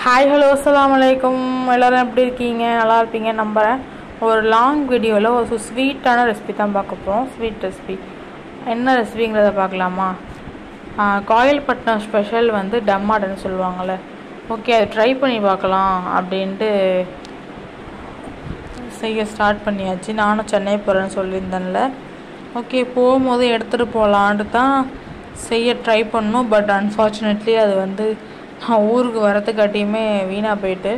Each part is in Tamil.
ஹாய் ஹலோ அஸ்ஸலாமு அலைக்கும். எல்லோரும் எப்படி இருக்கீங்க? நல்லா இருப்பீங்க நம்புகிறேன். ஒரு லாங் வீடியோவில் ஒரு ஸ்வீட்டான ரெசிபி தான் பார்க்க போகிறோம். ஸ்வீட் ரெசிபி என்ன ரெசிபிங்கிறத பார்க்கலாமா? காயல்பட்டினம் ஸ்பெஷல் வந்து டம்மாடன்னு சொல்லுவாங்கள்ல. ஓகே, அதை ட்ரை பண்ணி பார்க்கலாம் அப்படின்ட்டு செய்ய ஸ்டார்ட் பண்ணியாச்சு. நானும் சென்னை போகிறேன்னு சொல்லியிருந்தேன்ல. ஓகே, போகும்போது எடுத்துகிட்டு போகலான்ட்டு தான் செய்ய ட்ரை பண்ணோம். பட் அன்ஃபார்ச்சுனேட்லி அது வந்து ஊருக்கு வரத்துக்காட்டியுமே வீணாக போயிட்டு.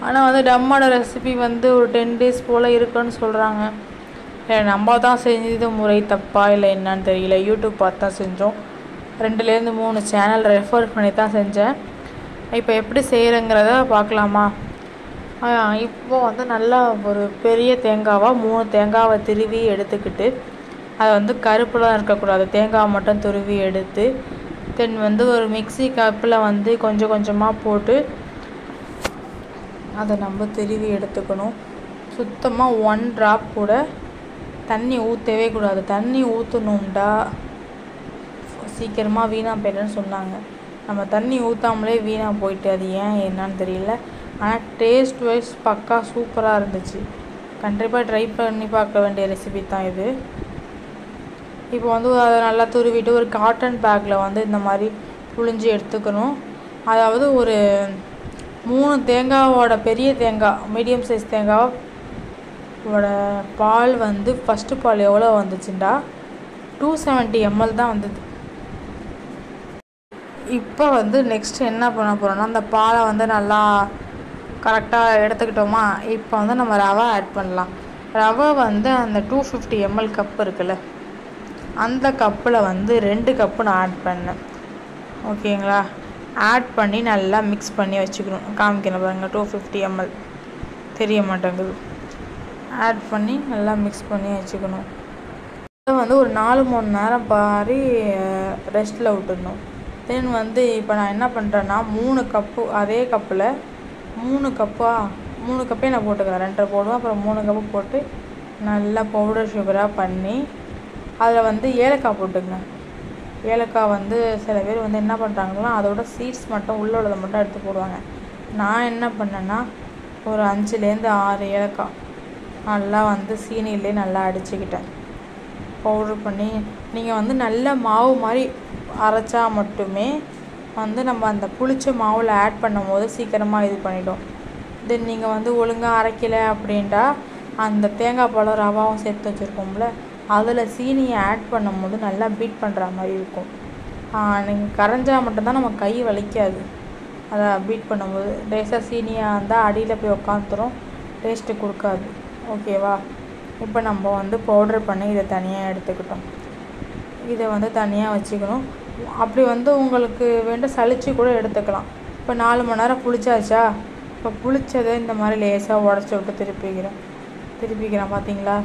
ஆனால் வந்து டம்மோட ரெசிபி வந்து ஒரு 10 days போல் இருக்குன்னு சொல்கிறாங்க. நம்ம தான் செஞ்சது முறை தப்பா இல்லை என்னான்னு தெரியல. யூடியூப் பார்த்து தான் செஞ்சோம். 2 to 3 சேனல் ரெஃபர் பண்ணி தான் செஞ்சேன். இப்போ எப்படி செய்கிறேங்கிறத பார்க்கலாமா? இப்போ வந்து நல்லா ஒரு பெரிய தேங்காவாக 3 தேங்காவை திருவி எடுத்துக்கிட்டு, அதை வந்து கருப்புலாம் இருக்கக்கூடாது, தேங்காவை மட்டும் துருவி எடுத்து தென் வந்து ஒரு மிக்சி கப்பில் வந்து கொஞ்சம் கொஞ்சமாக போட்டு அதை நம்ம திருவி எடுத்துக்கணும். சுத்தமாக 1 drop கூட தண்ணி ஊற்றவே கூடாது. தண்ணி ஊற்றணும்டா சீக்கிரமாக வீணாக போய்ட்டுன்னு சொன்னாங்க. நம்ம தண்ணி ஊற்றாமலே வீணாக போயிட்டு, அது ஏன் என்னன்னு தெரியல. ஆனால் டேஸ்ட் வைஸ் பக்கா சூப்பராக இருந்துச்சு. கண்டிப்பாக ட்ரை பண்ணி பார்க்க வேண்டிய ரெசிபி தான் இது. இப்போ வந்து அதை நல்லா துருவிட்டு ஒரு காட்டன் பேக்கில் வந்து இந்த மாதிரி புழிஞ்சு எடுத்துக்கணும். அதாவது ஒரு 3 தேங்காவோட பெரிய தேங்காய், மீடியம் சைஸ் தேங்காவோட பால் வந்து ஃபஸ்ட்டு பால் எவ்வளோ வந்துச்சுண்டா 270 ml தான் வந்தது. இப்போ வந்து நெக்ஸ்ட் என்ன பண்ண போகிறோன்னா, அந்த பாலை வந்து நல்லா கரெக்டாக எடுத்துக்கிட்டோமா. இப்போ வந்து நம்ம ரவை ஆட் பண்ணலாம். ரவை வந்து அந்த 250 ml கப் இருக்குல்ல, அந்த கப்பில் வந்து 2 கப்பு நான் ஆட் பண்ணேன். ஓகேங்களா? ஆட் பண்ணி நல்லா மிக்ஸ் பண்ணி வச்சுக்கணும். காமிக்கணும் பாருங்கள், 250 ml தெரிய மாட்டேங்குது. ஆட் பண்ணி நல்லா மிக்ஸ் பண்ணி வச்சுக்கணும். அதை வந்து ஒரு 4 மணி நேரம் பாரி ரெஸ்ட்டில் விட்டுடணும். தென் வந்து இப்போ நான் என்ன பண்ணுறேன்னா 3 கப்பு, அதே கப்பில் 3 கப்பே நான் போட்டுக்கிறேன். 2 போடுவேன், அப்புறம் 3 கப்பு போட்டு நல்லா பவுடர் சுகராக பண்ணி அதில் வந்து ஏலக்காய் போட்டுங்க. ஏலக்காய் வந்து சில பேர் வந்து என்ன பண்ணுறாங்கன்னா அதோட சீட்ஸ் மட்டும் உள்ளே உள்ளதை மட்டும் எடுத்து போடுவாங்க. நான் என்ன பண்ணேன்னா ஒரு 5 to 6 ஏலக்காய் நல்லா வந்து சீனிலே நல்லா அடிச்சுக்கிட்டேன், பவுடர் பண்ணி. நீங்கள் வந்து நல்ல மாவு மாதிரி அரைச்சா மட்டுமே வந்து நம்ம அந்த புளிச்ச மாவில் ஆட் பண்ணும் போது சீக்கிரமாக இது பண்ணிவிடும். தென் நீங்கள் வந்து ஒழுங்காக அரைக்கலை அப்படின்ட்டா அந்த தேங்காய் பழம் ரவாவும் சேர்த்து வச்சுருக்கோம்ல, அதில் சீனியை ஆட் பண்ணும்போது நல்லா பீட் பண்ணுற மாதிரி இருக்கும். நீங்கள் கரைஞ்சால் மட்டும்தான் நம்ம கை வலிக்காது. அதை பீட் பண்ணும்போது லேசாக சீனியாக இருந்தால் அடியில் போய் உட்காந்துரும், டேஸ்ட்டு கொடுக்காது. ஓகேவா? இப்போ நம்ம வந்து பவுடர் பண்ணி இதை தனியாக எடுத்துக்கிட்டோம். இதை வந்து தனியாக வச்சுக்கணும். அப்படி வந்து உங்களுக்கு வேண்ட சளிச்சு கூட எடுத்துக்கலாம். இப்போ 4 மணி நேரம் புளிச்சாச்சா, இப்போ புளிச்சதை இந்த மாதிரி லேசாக உடச்சி விட்டு திருப்பிக்கிறேன் பார்த்தீங்களா?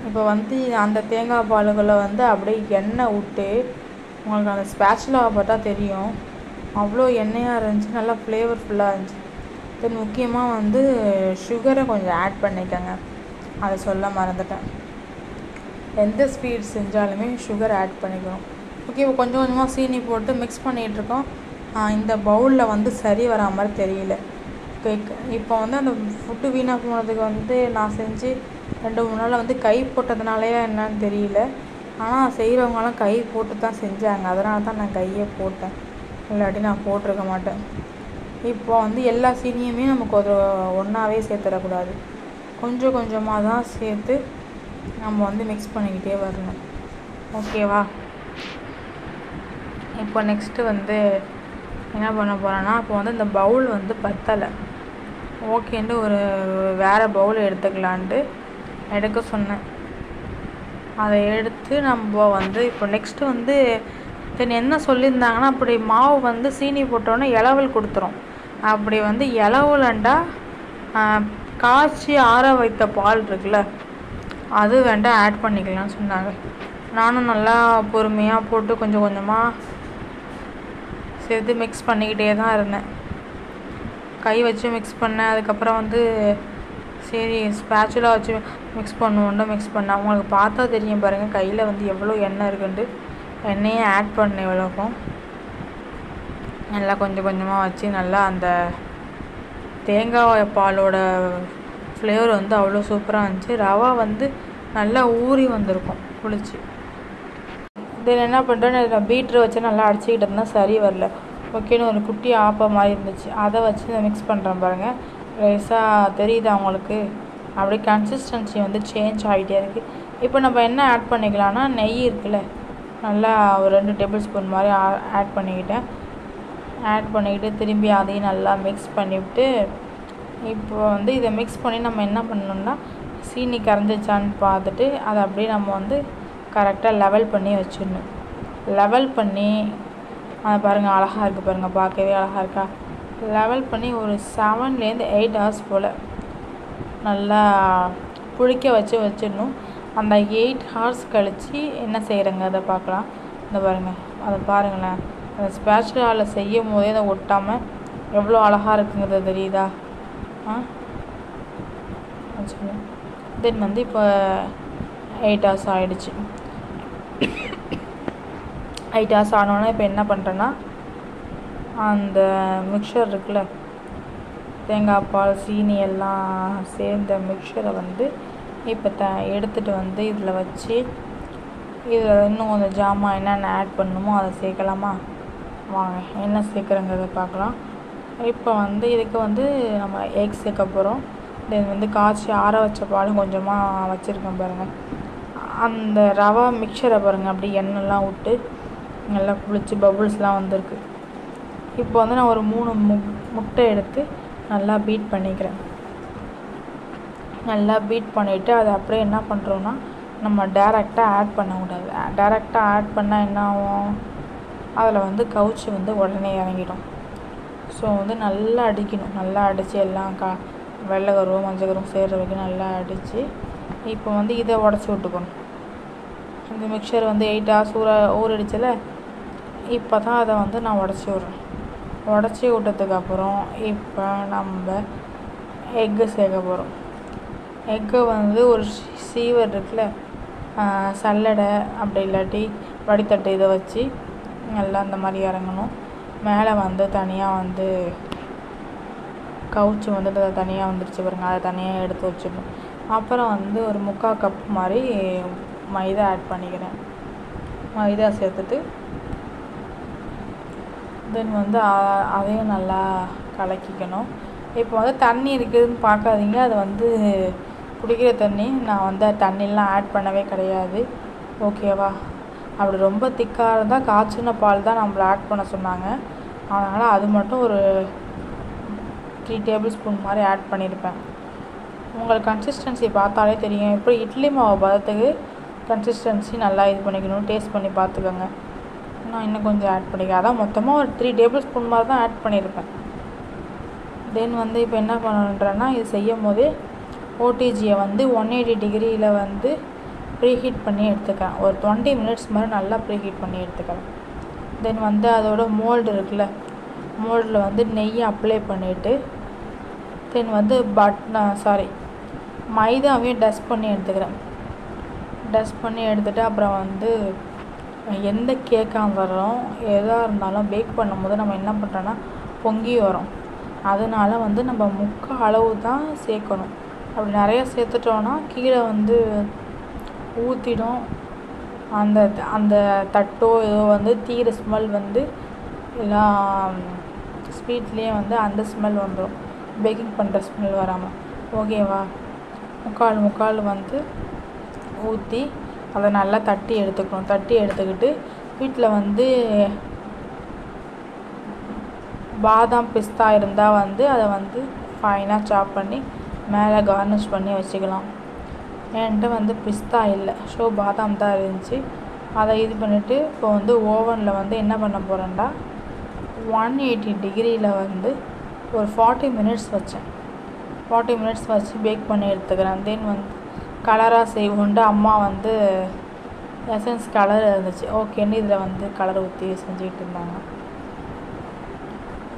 இப்போ வந்து அந்த தேங்காய் பாலுகளை வந்து அப்படியே எண்ணெய் விட்டு, உங்களுக்கு அந்த ஸ்பேச்சுலாவை பார்த்தா தெரியும், அவ்வளோ எண்ணெயாக இருந்துச்சு, நல்லா ஃப்ளேவர்ஃபுல்லாக இருந்துச்சு. தென் முக்கியமாக வந்து சுகரை கொஞ்சம் ஆட் பண்ணிக்கோங்க, அதை சொல்ல மறந்துட்டேன். எந்த ஸ்வீட் செஞ்சாலுமே சுகர் ஆட் பண்ணிக்கணும். ஓகே, இப்போ கொஞ்சம் கொஞ்சமாக சீனி போட்டு மிக்ஸ் பண்ணிகிட்ருக்கோம். இந்த பவுலில் வந்து சரி வரா மாதிரி தெரியல. இப்போ வந்து அந்த ஃபுட்டு வீணாக போனதுக்கு வந்து நான் செஞ்சு 2-3 நாள் வந்து கை போட்டதுனாலேயே என்னன்னு தெரியல. ஆனால் செய்கிறவங்களாம் கை போட்டு தான் செஞ்சாங்க, அதனால தான் நான் கையை போட்டேன், இல்லாட்டி நான் போட்டிருக்க மாட்டேன். இப்போ வந்து எல்லா சீனியுமே நமக்கு ஒரு ஒன்றாவே சேர்த்துடக்கூடாது, கொஞ்சம் கொஞ்சமாக தான் சேர்த்து நம்ம வந்து மிக்ஸ் பண்ணிக்கிட்டே வரணும். ஓகேவா? இப்போ நெக்ஸ்ட்டு வந்து என்ன பண்ண போகிறேன்னா, இப்போ வந்து இந்த பவுல் வந்து பத்தலை. ஓகேன்ட்டு ஒரு வேறு பவுல் எடுத்துக்கலான்ட்டு எடுக்க சொன்னேன். அதை எடுத்து நம்ம வந்து இப்போ நெக்ஸ்ட்டு வந்து தென் என்ன சொல்லியிருந்தாங்கன்னா, அப்படி மாவு வந்து சீனி போட்டோன்னே இலவல் கொடுத்துரும். அப்படி வந்து இலவலண்டா காய்ச்சி ஆற வைத்த பால் இருக்குல்ல, அது வேண்டாம் ஆட் பண்ணிக்கலாம்னு சொன்னாங்க. நானும் நல்லா பொறுமையாக போட்டு கொஞ்சம் கொஞ்சமாக சேர்த்து மிக்ஸ் பண்ணிக்கிட்டே தான் இருந்தேன். கை வச்சு மிக்ஸ் பண்ணேன். அதுக்கப்புறம் வந்து சரி ஸ்பேச்சுலா வச்சு மிக்ஸ் மிக்ஸ் பண்ணேன். அவங்களுக்கு பார்த்தா தெரியும் பாருங்கள், கையில் வந்து எவ்வளோ எண்ணெய் இருக்குன்ட்டு. எண்ணெயை ஆட் பண்ணேன் இவ்வளோக்கும். நல்லா கொஞ்சம் கொஞ்சமாக வச்சு நல்லா அந்த தேங்காய் பாலோட ஃப்ளேவர் வந்து அவ்வளோ சூப்பராக இருந்துச்சு. ரவா வந்து நல்லா ஊறி வந்திருக்கும் புளிச்சு. இதில் என்ன பண்ணுறேன், நான் பீட்ரு வச்சு நல்லா அடிச்சுக்கிட்டு இருந்தால் சரி வரல. ஓகேன்னு ஒரு குட்டி ஆப்பா மாதிரி இருந்துச்சு, அதை வச்சு இதை மிக்ஸ் பண்ணுறேன் பாருங்கள். லேசாக தெரியுது அவங்களுக்கு, அப்படியே கன்சிஸ்டன்சி வந்து சேஞ்ச் ஆகிட்டே இருக்குது. இப்போ நம்ம என்ன ஆட் பண்ணிக்கலாம்னா, நெய் இருக்குல்ல, நல்லா ஒரு 2 டேபிள் ஸ்பூன் மாதிரி ஆட் பண்ணிக்கிட்டு திரும்பி அதையும் நல்லா மிக்ஸ் பண்ணிவிட்டு, இப்போ வந்து இதை மிக்ஸ் பண்ணி நம்ம என்ன பண்ணணும்னா, சீனி கரைஞ்சிச்சான்னு பார்த்துட்டு அதை அப்படியே நம்ம வந்து கரெக்டாக லெவல் பண்ணி வச்சிடணும். லெவல் பண்ணி அதை பாருங்கள், அழகாக இருக்குது பாருங்கள், பார்க்கவே அழகாக இருக்கா. லெவல் பண்ணி ஒரு 7லேருந்து 8 hours போல் நல்லா புளிக்க வச்சிடணும். அந்த 8 hours கழித்து என்ன செய்கிறேங்க அதை பார்க்கலாம். இந்த பாருங்கள், அதை பாருங்களேன், அந்த ஸ்பேச்சுலாவில் செய்யும் போதே அதை ஒட்டாமல் எவ்வளோ அழகாக இருக்குங்கிறது தெரியுதா? தென் வந்து இப்போ 8 hours ஆகிடுச்சு. 8 hours ஆனோன்னா இப்போ என்ன பண்ணுறேன்னா, அந்த மிக்சர் இருக்குல்ல, தேங்காய் பால் சீனி எல்லாம் சேர்ந்த மிக்சரை வந்து இப்போ எடுத்துகிட்டு வந்து இதில் வச்சு, இதில் இன்னும் கொஞ்சம் ஜாமான் என்னென்ன ஆட் பண்ணணுமோ அதை சேர்க்கலாமா? வாங்க என்ன சேர்க்குறேங்கிறத பார்க்கலாம். இப்போ வந்து இதுக்கு வந்து நம்ம எக் சேர்க்க போகிறோம். தென் வந்து காய்ச்சி ஆற வச்ச பாலும் கொஞ்சமாக வச்சுருக்கேன் பாருங்கள். அந்த ரவா மிக்சரை பாருங்கள், அப்படி எண்ணெய்லாம் விட்டு நல்லா புளிச்சு பபுள்ஸ்லாம் வந்திருக்கு. இப்போ வந்து நான் ஒரு 3 முட்டை எடுத்து நல்லா பீட் பண்ணிக்கிறேன். நல்லா பீட் பண்ணிவிட்டு அதை அப்படியே என்ன பண்ணுறோன்னா, நம்ம டேரெக்டாக ஆட் பண்ணக்கூடாது. டேரெக்டாக ஆட் பண்ணால் என்ன ஆகும், அதில் வந்து கவுச்சி வந்து உடனே இறங்கிடும். ஸோ வந்து நல்லா அடிக்கணும். நல்லா அடித்து எல்லாம் வெள்ளை கருவும் மஞ்சள் கருவும் சேர்கிற வரைக்கும் நல்லா அடித்து, இப்போ வந்து இதை உடச்சி விட்டுக்கணும். இந்த மிக்சர் வந்து 8 hours ஊறிடுச்சில், இப்போ தான் அதை வந்து நான் உடச்சி விட்றேன். உடச்சி விட்டதுக்கப்புறம் இப்போ நம்ம எக்கு சேர்க்க போகிறோம். எக்கை வந்து ஒரு சீவர் இருக்குல்ல, சல்லடை அப்படி இல்லாட்டி வடித்தட்டு இதை வச்சு நல்லா அந்த மாதிரி இறங்கணும். மேலே வந்து தனியாக வந்து கவுச்சி வந்துட்டு அதை தனியாக வந்துடுச்சு பாருங்கள், அதை தனியாக எடுத்து வச்சிடணும். அப்புறம் வந்து ஒரு 3/4 கப் மாதிரி மைதா ஆட் பண்ணிக்கிறேன். மைதா சேர்த்துட்டு தென் வந்து அதையும் நல்லா கலக்கிக்கணும். இப்போ வந்து தண்ணி இருக்குதுன்னு பார்க்காதீங்க, அது வந்து குடிக்கிற தண்ணி. நான் வந்து தண்ணிலாம் ஆட் பண்ணவே கிடையாது, ஓகேவா? அப்படி ரொம்ப திக்காக இருந்தால் காய்ச்சின பால் தான் நம்மளை ஆட் பண்ண சொன்னாங்க. அதனால் அது மட்டும் ஒரு 3 டேபிள் ஸ்பூன் மாதிரி ஆட் பண்ணியிருப்பேன். உங்களுக்கு கன்சிஸ்டன்சி பார்த்தாலே தெரியும். எப்படி இட்லி மாவு பதத்துக்கு கன்சிஸ்டன்சி நல்லா இது பண்ணிக்கணும். டேஸ்ட் பண்ணி பார்த்துக்கோங்க. நான் இன்னும் கொஞ்சம் ஆட் பண்ணிக்கிறேன். அதான் மொத்தமாக ஒரு 3 டேபிள் ஸ்பூன் மாதிரி தான் ஆட் பண்ணியிருப்பேன். தென் வந்து இப்போ என்ன பண்ணுறேன்னா, இது செய்யும் போதே ஓடிஜியை வந்து 180 டிகிரியில் வந்து ப்ரீஹீட் பண்ணி எடுத்துக்கிறேன். ஒரு 20 minutes மாதிரி நல்லா ப்ரீஹீட் பண்ணி எடுத்துக்கிறேன். தென் வந்து அதோட மோல்டு இருக்குல்ல, மோல்டில் வந்து நெய் அப்ளை பண்ணிவிட்டு, தென் வந்து மைதாவையும் டஸ்ட் பண்ணி எடுத்துக்கிறேன். டஸ்ட் பண்ணி எடுத்துகிட்டு அப்புறம் வந்து எந்த கேக்காக இருந்தாலும் எதாக இருந்தாலும் பேக் பண்ணும்போது நம்ம என்ன பண்ணுறோன்னா பொங்கி வரும். அதனால் வந்து நம்ம 3/4 அளவு தான் சேர்க்கணும். அப்படி நிறையா சேர்த்துட்டோன்னா கீழே வந்து ஊற்றிடும். அந்த தட்டோ ஏதோ வந்து தீர ஸ்மெல் வந்து எல்லாம் ஸ்வீட்லேயே வந்து அந்த ஸ்மெல் வந்துடும், பேக்கிங் பண்ணுற ஸ்மெல் வராமல், ஓகேவா? 3/4 வந்து ஊற்றி அதை நல்லா தட்டி எடுத்துக்கணும். தட்டி எடுத்துக்கிட்டு வீட்டில் வந்து பாதாம் பிஸ்தா இருந்தால் வந்து அதை வந்து ஃபைனாக சாப் பண்ணி மேலே கார்னிஷ் பண்ணி வச்சுக்கலாம். என்கிட்ட வந்து பிஸ்தா இல்லை, ஸோ பாதாம் தான் இருந்துச்சு. அதை இது பண்ணிவிட்டு இப்போ வந்து ஓவனில் வந்து என்ன பண்ண போகிறேன்டா, 180 டிகிரியில் வந்து ஒரு 40 minutes வச்சேன். 40 minutes வச்சு பேக் பண்ணி எடுத்துக்கிறேன். தென் வந்து கலராக செய்வோன்ட்டு அம்மா வந்து எசன்ஸ் கலர் இருந்துச்சு, ஓகேன்னு இதில் வந்து கலர் ஊற்றி செஞ்சுக்கிட்டு இருந்தாங்க.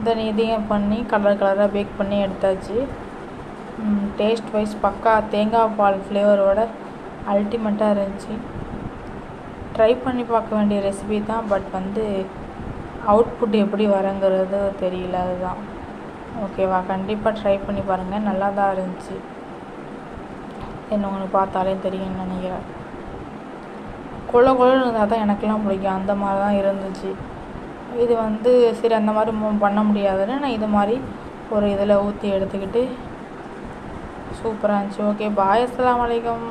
தென் இதையும் பண்ணி கலராக பேக் பண்ணி எடுத்தாச்சு. டேஸ்ட் வைஸ் பக்கா தேங்காய் பால் ஃப்ளேவரோட அல்டிமேட்டாக இருந்துச்சு. ட்ரை பண்ணி பார்க்க வேண்டிய ரெசிபி தான், பட் வந்து அவுட்புட் எப்படி வரங்கிறது தெரியல, அதுதான். ஓகேவா, கண்டிப்பாக ட்ரை பண்ணி பாருங்கள், நல்லா தான் இருந்துச்சு. என்ன உங்களுக்கு பார்த்தாலே தெரியும்னு நினைக்கிறேன். கொள்ளன்னு இருந்தால் தான் எனக்கெல்லாம் பிடிக்கும், அந்த மாதிரி தான் இருந்துச்சு. இது வந்து சரி அந்த மாதிரி பண்ண முடியாதுன்னு நான் இது மாதிரி ஒரு இதில் ஊற்றி எடுத்துக்கிட்டு சூப்பராக இருந்துச்சு. ஓகே, பாய், அஸ்ஸலாமு அலைக்கும்.